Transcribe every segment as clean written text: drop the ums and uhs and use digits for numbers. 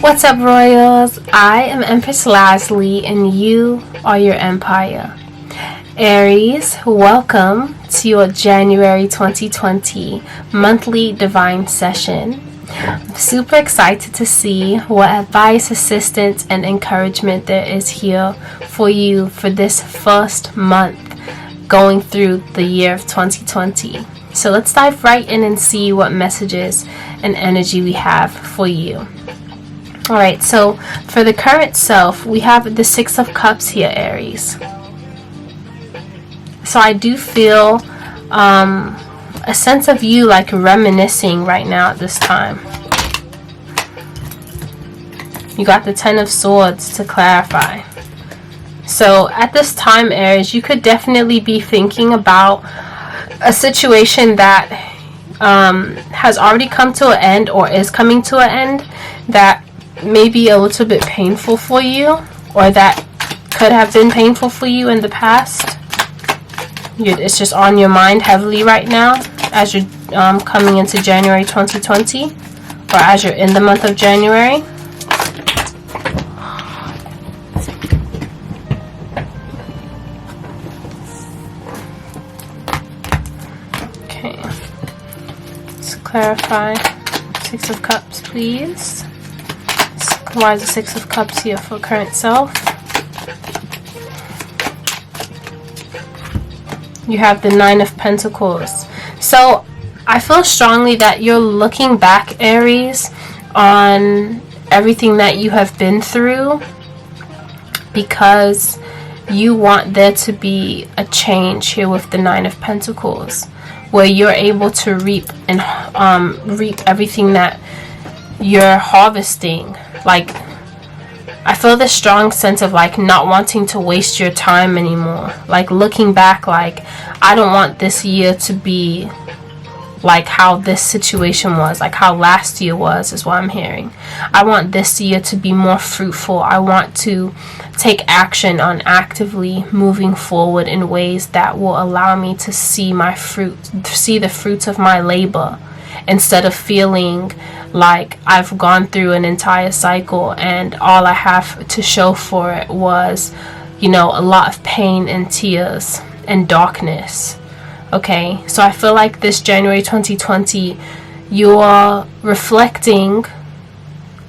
What's up, Royals? I am Empress Lazuli, and you are your empire. Aries, welcome to your January 2020 monthly divine session. I'm super excited to see what advice, assistance, and encouragement there is here for you for this first month going through the year of 2020. So let's dive right in and see what messages and energy we have for you. Alright, so for the current self, we have the Six of Cups here, Aries. So I do feel a sense of you like reminiscing right now at this time. You got the Ten of Swords to clarify. So at this time, Aries, you could definitely be thinking about a situation that has already come to an end or is coming to an end that may be a little bit painful for you, or that could have been painful for you in the past. It's just on your mind heavily right now as you're coming into January 2020, or as you're in the month of January. Okay, let's clarify. Six of Cups, please. Why is the Six of Cups here for current self? You have the Nine of Pentacles. So I feel strongly that you're looking back, Aries, on everything that you have been through because you want there to be a change here with the Nine of Pentacles, where you're able to reap and reap everything that you're harvesting. Like, I feel this strong sense of like not wanting to waste your time anymore. Like looking back, like I don't want this year to be like how this situation was, like how last year was, is what I'm hearing. I want this year to be more fruitful. I want to take action on actively moving forward in ways that will allow me to see my fruit, see the fruits of my labor, instead of feeling like I've gone through an entire cycle and all I have to show for it was, you know, a lot of pain and tears and darkness. Okay, so I feel like this January 2020, you're reflecting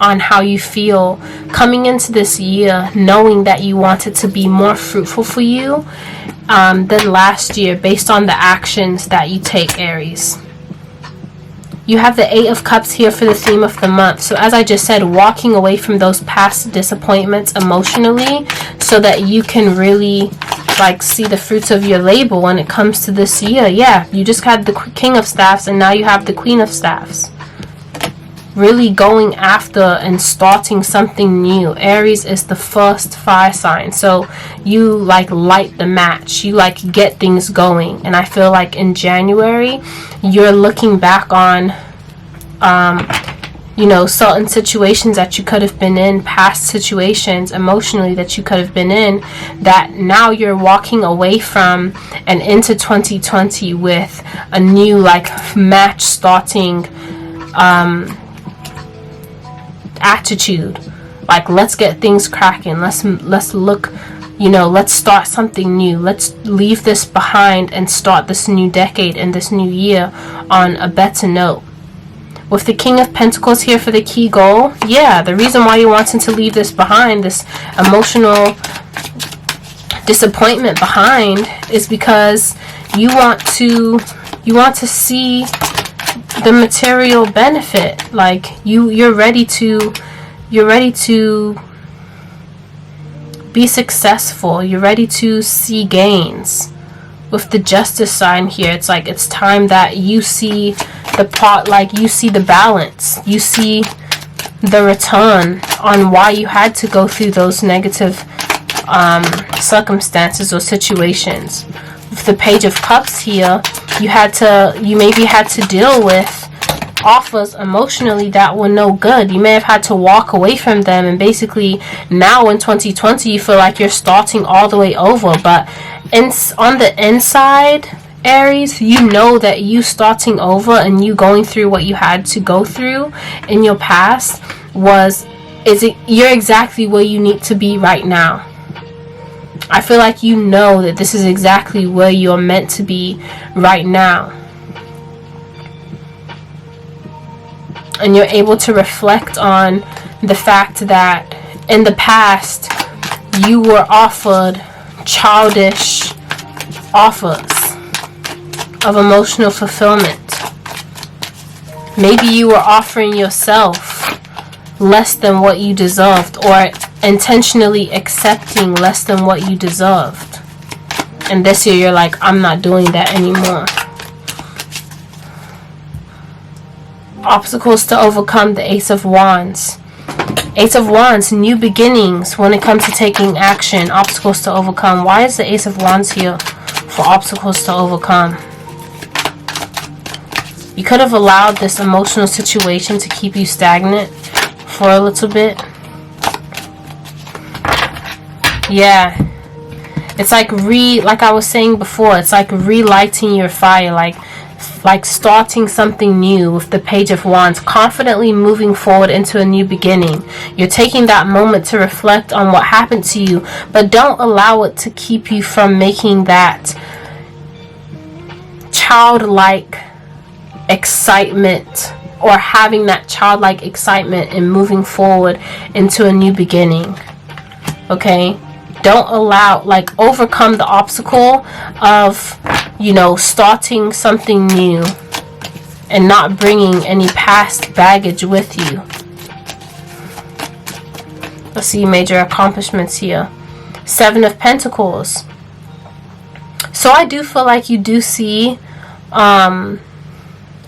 on how you feel coming into this year, knowing that you want it to be more fruitful for you than last year based on the actions that you take, Aries. You have the Eight of Cups here for the theme of the month. So as I just said, walking away from those past disappointments emotionally so that you can really like see the fruits of your labor when it comes to this year. Yeah, you just had the King of Staffs and now you have the Queen of Staffs. Really going after and starting something new. Aries is the first fire sign, so you like light the match, you like get things going. And I feel like in January you're looking back on you know, certain situations that you could have been in, past situations emotionally that you could have been in, that now you're walking away from and into 2020 with a new like match starting attitude. Like, let's get things cracking, let's look, you know, let's start something new, let's leave this behind and start this new decade and this new year on a better note. With the King of Pentacles here for the key goal, yeah, the reason why you're wanting to leave this behind, this emotional disappointment behind, is because you want to see the material benefit. Like you're ready to be successful, you're ready to see gains. With the Justice sign here, it's like it's time that you see the part, like you see the balance, you see the return on why you had to go through those negative circumstances or situations. With the Page of Cups here, you maybe had to deal with offers emotionally that were no good. You may have had to walk away from them, and basically now in 2020 you feel like you're starting all the way over. But on the inside, Aries, you know that you starting over and you going through what you had to go through in your past was you're exactly where you need to be right now. I feel like you know that this is exactly where you're meant to be right now. And you're able to reflect on the fact that in the past you were offered childish offers of emotional fulfillment. Maybe you were offering yourself less than what you deserved, or intentionally accepting less than what you deserved. And this year you're like, I'm not doing that anymore. Obstacles to overcome, the Ace of Wands. Ace of Wands, new beginnings when it comes to taking action. Obstacles to overcome. Why is the Ace of Wands here for obstacles to overcome? You could have allowed this emotional situation to keep you stagnant for a little bit. Yeah. It's like I was saying before, it's like relighting your fire, like starting something new with the Page of Wands, confidently moving forward into a new beginning. You're taking that moment to reflect on what happened to you, but don't allow it to keep you from making that childlike excitement, or having that childlike excitement and moving forward into a new beginning. Okay? Don't allow, overcome the obstacle of, starting something new and not bringing any past baggage with you. Let's see major accomplishments here. 7 of Pentacles. So I do feel like you do see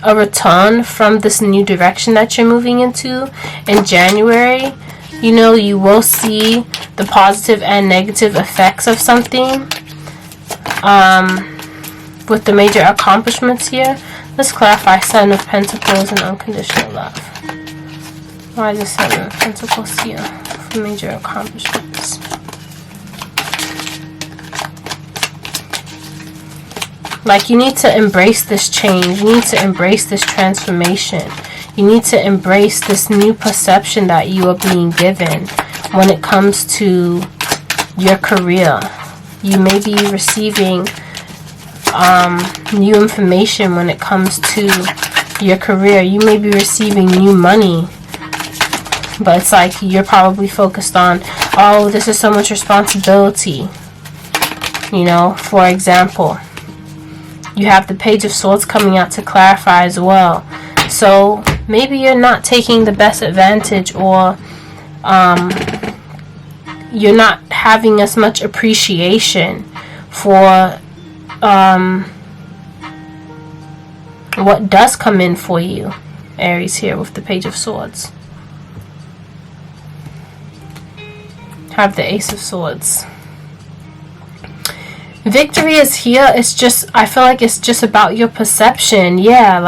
a return from this new direction that you're moving into in January. You will see the positive and negative effects of something. With the major accomplishments here, let's clarify 7 of Pentacles and unconditional love. Why is the 7 of Pentacles here for major accomplishments? You need to embrace this change. You need to embrace this transformation. You need to embrace this new perception that you are being given when it comes to your career. You may be receiving new information when it comes to your career. You may be receiving new money, but it's like you're probably focused on, oh, this is so much responsibility. For example, you have the Page of Swords coming out to clarify as well. So maybe you're not taking the best advantage, or you're not having as much appreciation for what does come in for you, Aries, here with the Page of Swords. Have the Ace of Swords. Victory is here. It's just, I feel like it's just about your perception. Yeah,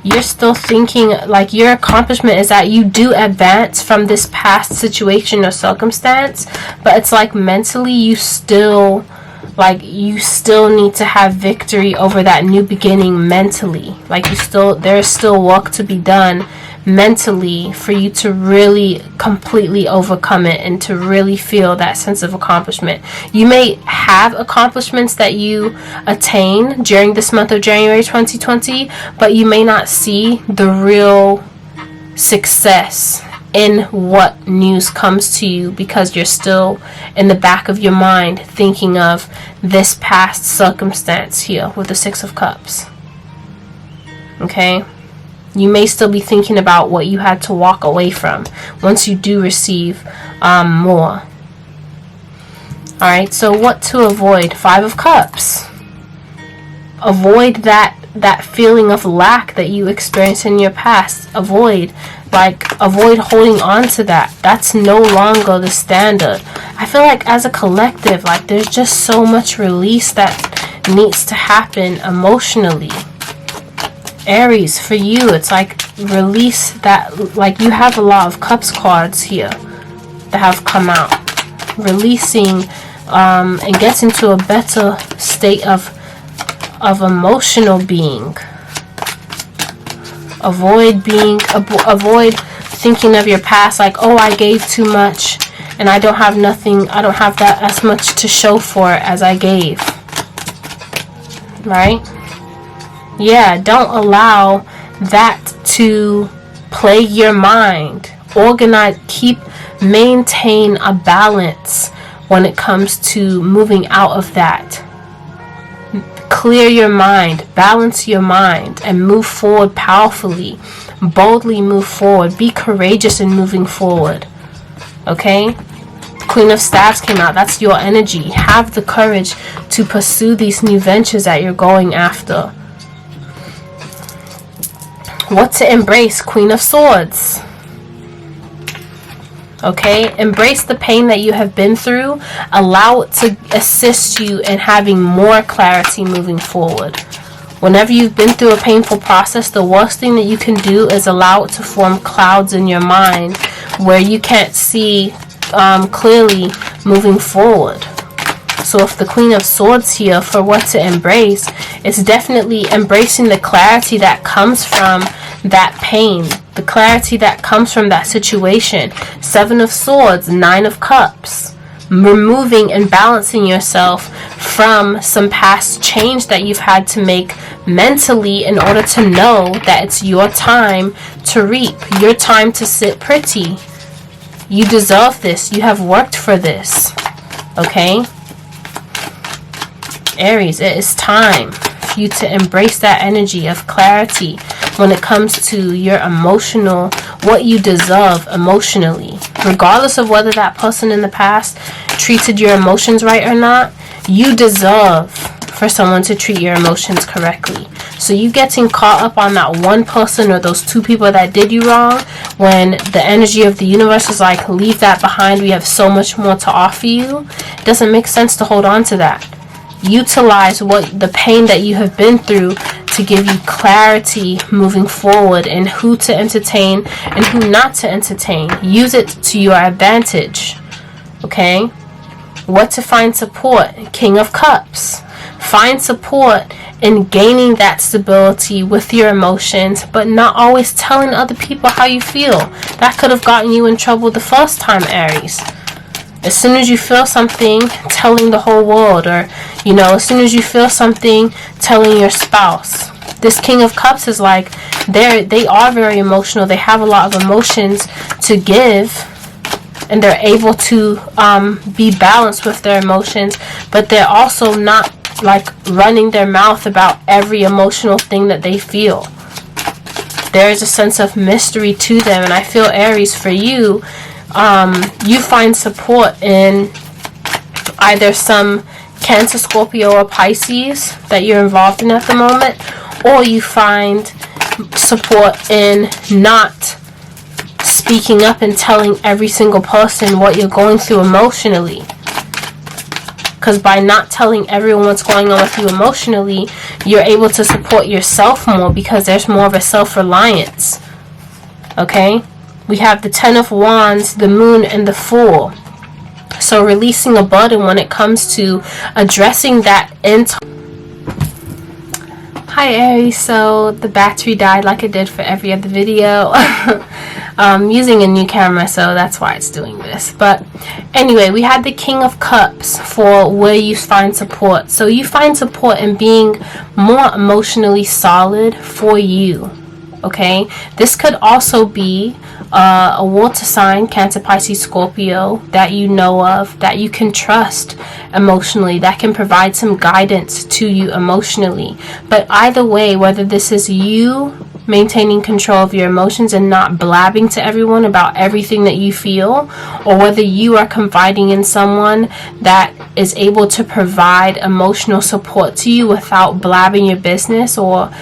you're still thinking, your accomplishment is that you do advance from this past situation or circumstance, but it's mentally you still need to have victory over that new beginning mentally. There's still work to be done mentally for you to really completely overcome it and to really feel that sense of accomplishment. You may have accomplishments that you attain during this month of January 2020, but you may not see the real success in what news comes to you because you're still in the back of your mind thinking of this past circumstance here with the 6 of Cups. Okay? You may still be thinking about what you had to walk away from once you do receive more. Alright, so what to avoid? 5 of Cups. Avoid that feeling of lack that you experienced in your past. Avoid holding on to that. That's no longer the standard. I feel like as a collective, there's just so much release that needs to happen emotionally. Aries, for you, it's release that, you have a lot of Cups cards here that have come out. Releasing and gets into a better state of emotional being. Avoid thinking of your past, like, oh, I gave too much and I don't have nothing, I don't have that as much to show for it as I gave. Right? Yeah, don't allow that to plague your mind. Organize, maintain a balance when it comes to moving out of that. Clear your mind, balance your mind, and move forward powerfully. Boldly move forward. Be courageous in moving forward. Okay? Queen of Staves came out. That's your energy. Have the courage to pursue these new ventures that you're going after. What to embrace? Queen of Swords. Okay, embrace the pain that you have been through. Allow it to assist you in having more clarity moving forward. Whenever you've been through a painful process, the worst thing that you can do is allow it to form clouds in your mind where you can't see clearly moving forward. So if the Queen of Swords here, for what to embrace, it's definitely embracing the clarity that comes from that pain, the clarity that comes from that situation. 7 of Swords, 9 of Cups. Removing and balancing yourself from some past change that you've had to make mentally in order to know that it's your time to reap, your time to sit pretty. You deserve this. You have worked for this. Okay? Aries, it is time for you to embrace that energy of clarity when it comes to your emotional, what you deserve emotionally. Regardless of whether that person in the past treated your emotions right or not, you deserve for someone to treat your emotions correctly. So you getting caught up on that one person or those 2 people that did you wrong, when the energy of the universe is like, leave that behind, we have so much more to offer you, it doesn't make sense to hold on to that. Utilize what the pain that you have been through to give you clarity moving forward in who to entertain and who not to entertain. Use it to your advantage. Okay? What to find support? King of Cups. Find support in gaining that stability with your emotions, but not always telling other people how you feel. That could have gotten you in trouble the first time, Aries. As soon as you feel something, telling the whole world, or, you know, as soon as you feel something, telling your spouse. This King of Cups is like, they are very emotional. They have a lot of emotions to give, and they're able to be balanced with their emotions, but they're also not like running their mouth about every emotional thing that they feel. There is a sense of mystery to them, and I feel, Aries, for you, you find support in either some Cancer, Scorpio, or Pisces that you're involved in at the moment, or you find support in not speaking up and telling every single person what you're going through emotionally. Because by not telling everyone what's going on with you emotionally, you're able to support yourself more because there's more of a self-reliance. Okay? We have the 10 of Wands, the Moon, and the Fool. So releasing a burden when it comes to addressing that Hi Aries, so the battery died like it did for every other video. I'm using a new camera, so that's why it's doing this. But anyway, we had the King of Cups for where you find support. So you find support in being more emotionally solid for you. Okay, this could also be a water sign, Cancer, Pisces, Scorpio, that you know of, that you can trust emotionally, that can provide some guidance to you emotionally. But either way, whether this is you maintaining control of your emotions and not blabbing to everyone about everything that you feel, or whether you are confiding in someone that is able to provide emotional support to you without blabbing your business or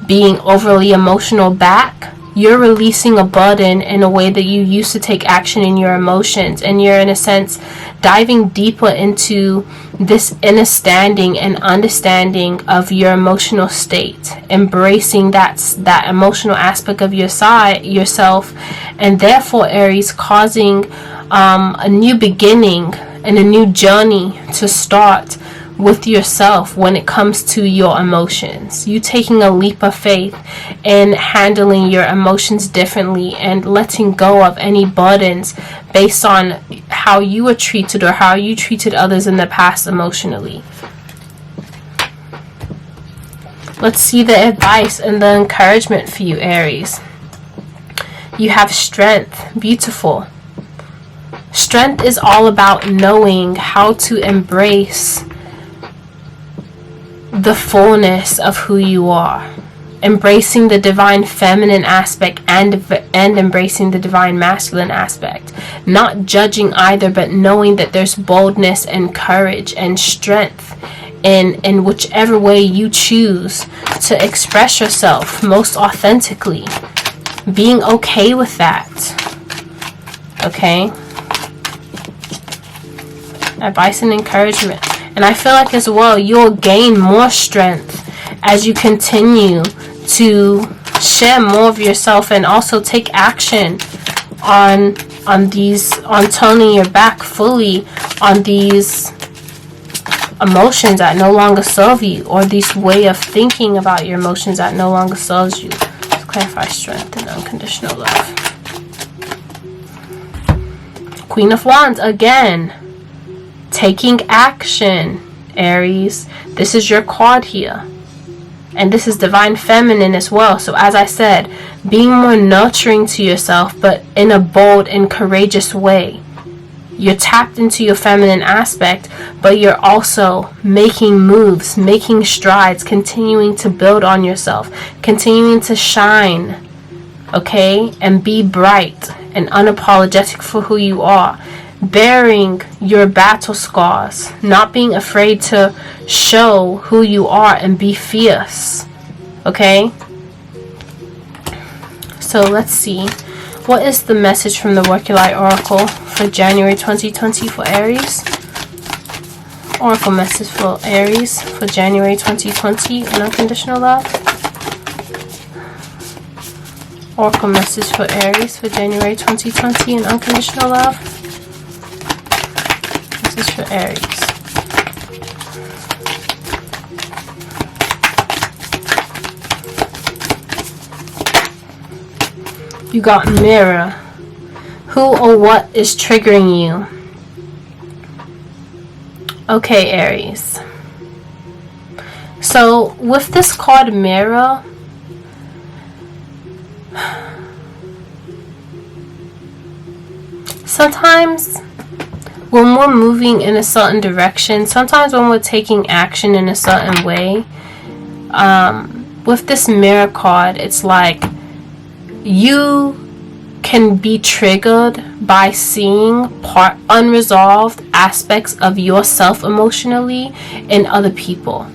being overly emotional back, you're releasing a burden in a way that you used to take action in your emotions, and you're, in a sense, diving deeper into this understanding and understanding of your emotional state, embracing that emotional aspect of yourself, and therefore, Aries, causing a new beginning and a new journey to start with yourself when it comes to your emotions. You taking a leap of faith and handling your emotions differently and letting go of any burdens based on how you were treated or how you treated others in the past emotionally. Let's see the advice and the encouragement for you, Aries. You have strength. Beautiful. Strength is all about knowing how to embrace the fullness of who you are. Embracing the divine feminine aspect and embracing the divine masculine aspect. Not judging either, but knowing that there's boldness and courage and strength in whichever way you choose to express yourself most authentically. Being okay with that. Okay? Advice and encouragement. And I feel like as well, you'll gain more strength as you continue to share more of yourself and also take action on turning your back fully on these emotions that no longer serve you, or this way of thinking about your emotions that no longer serves you. Let's clarify strength and unconditional love. Queen of Wands again. Taking action, Aries. This is your card here. And this is divine feminine as well. So as I said, being more nurturing to yourself, but in a bold and courageous way. You're tapped into your feminine aspect, but you're also making moves, making strides, continuing to build on yourself, continuing to shine, okay? And be bright and unapologetic for who you are. Bearing your battle scars, not being afraid to show who you are and be fierce, okay? So let's see. What is the message from the Work Your Light Oracle for January 2020 for Aries? Oracle message for Aries for January 2020 in unconditional love. Oracle message for Aries for January 2020 in unconditional love. Message for Aries. You got mirror. Who or what is triggering you? Okay, Aries. So with this card mirror, sometimes when we're moving in a certain direction, sometimes when we're taking action in a certain way, with this mirror card, it's like you can be triggered by seeing unresolved aspects of yourself emotionally in other people.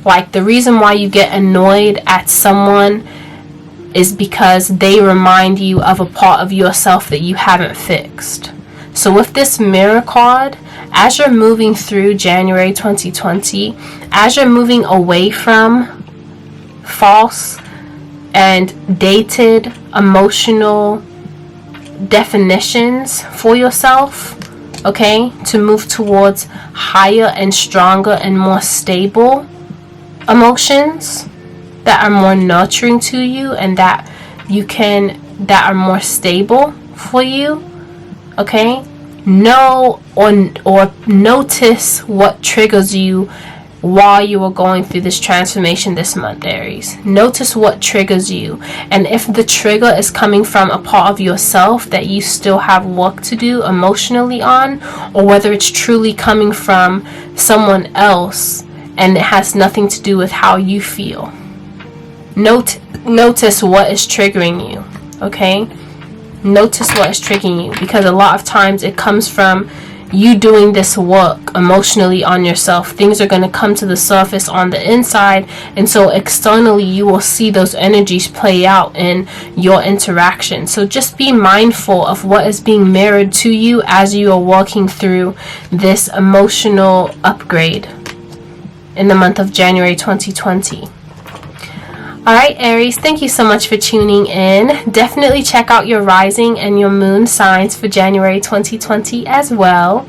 Like the reason why you get annoyed at someone is because they remind you of a part of yourself that you haven't fixed. So with this mirror card, as you're moving through January 2020, as you're moving away from false and dated emotional definitions for yourself, okay, to move towards higher and stronger and more stable emotions that are more nurturing to you and that are more stable for you, okay? Know or notice what triggers you while you are going through this transformation this month, Aries. Notice what triggers you, and if the trigger is coming from a part of yourself that you still have work to do emotionally on, or whether it's truly coming from someone else and it has nothing to do with how you feel. Notice what is triggering you, okay? Notice what is triggering you, because a lot of times it comes from you doing this work emotionally on yourself. Things are going to come to the surface on the inside, and so externally you will see those energies play out in your interaction. So just be mindful of what is being mirrored to you as you are walking through this emotional upgrade in the month of January 2020. Alright, Aries, thank you so much for tuning in. Definitely check out your rising and your moon signs for January 2020 as well.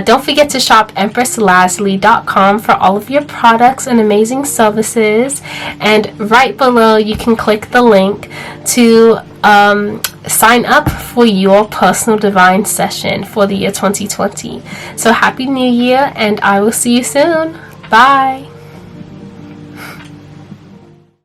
Don't forget to shop EmpressLazuli.com for all of your products and amazing services. And right below, you can click the link to sign up for your personal divine session for the year 2020. So happy new year, and I will see you soon. Bye.